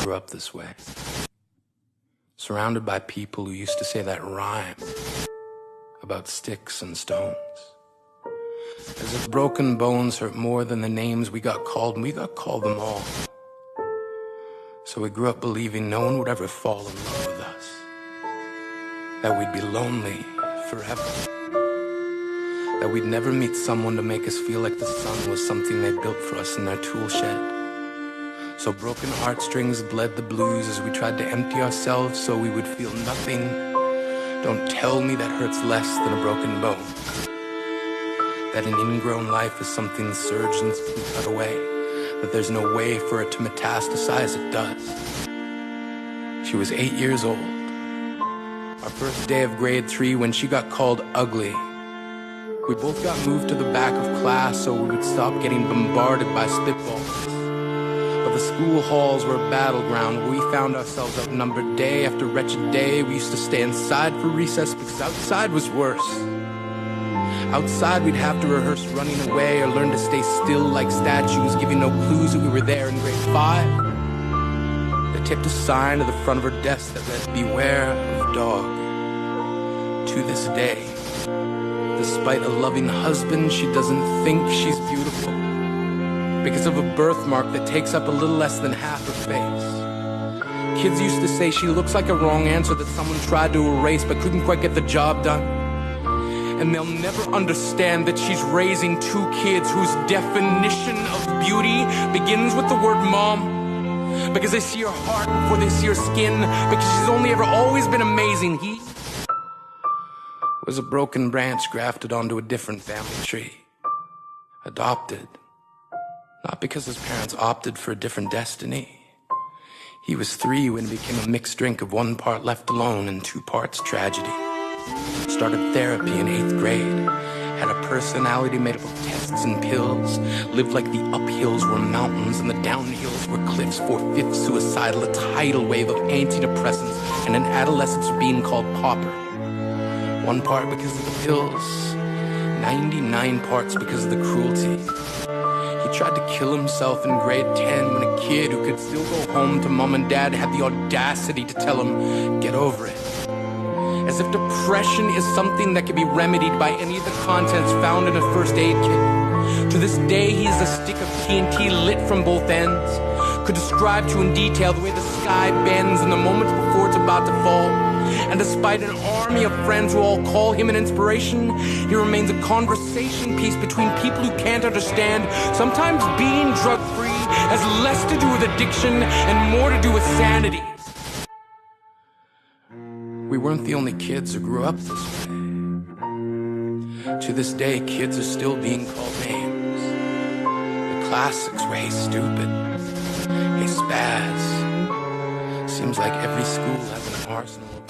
grew up this way. Surrounded by people who used to say that rhyme about sticks and stones. As if broken bones hurt more than the names we got called, and we got called them all. So we grew up believing no one would ever fall in love with us. That we'd be lonely forever. That we'd never meet someone to make us feel like the sun was something they built for us in their tool shed. So broken heartstrings bled the blues as we tried to empty ourselves so we would feel nothing. Don't tell me that hurts less than a broken bone. That an ingrown life is something the surgeons can cut away. That there's no way for it to metastasize, it does. She was 8 years old. Our first day of grade 3 when she got called ugly. We both got moved to the back of class so we would stop getting bombarded by spitballs. But the school halls were a battleground where we found ourselves outnumbered day after wretched day. We used to stay inside for recess because outside was worse. Outside we'd have to rehearse running away or learn to stay still like statues, giving no clues that we were there in grade 5. They taped a sign to the front of her desk that read, "Beware of dog." To this day, despite a loving husband, she doesn't think she's beautiful because of a birthmark that takes up a little less than half her face. Kids used to say she looks like a wrong answer that someone tried to erase but couldn't quite get the job done. And they'll never understand that she's raising 2 kids whose definition of beauty begins with the word mom. Because they see her heart before they see her skin. Because she's only ever always been amazing. He was a broken branch grafted onto a different family tree. Adopted. Not because his parents opted for a different destiny. He was 3 when it became a mixed drink of 1 part left alone and 2 parts tragedy. Started therapy in 8th grade. Had a personality made up of tests and pills. Lived like the uphills were mountains and the downhills were cliffs. 4/5 suicidal, a tidal wave of antidepressants, and an adolescence being called pauper. 1 part because of the pills, 99 parts because of the cruelty. He tried to kill himself in grade 10 when a kid who could still go home to mom and dad had the audacity to tell him, "Get over it." As if depression is something that can be remedied by any of the contents found in a first aid kit. To this day, he is a stick of TNT lit from both ends. Could describe to you in detail the way the sky bends in the moments before it's about to fall. And despite an army of friends who all call him an inspiration, he remains a conversation piece between people who can't understand. Sometimes being drug-free has less to do with addiction and more to do with sanity. We weren't the only kids who grew up this way. To this day, kids are still being called names. The classics were "Hey Stupid," "Hey Spaz." Seems like every school has an arsenal of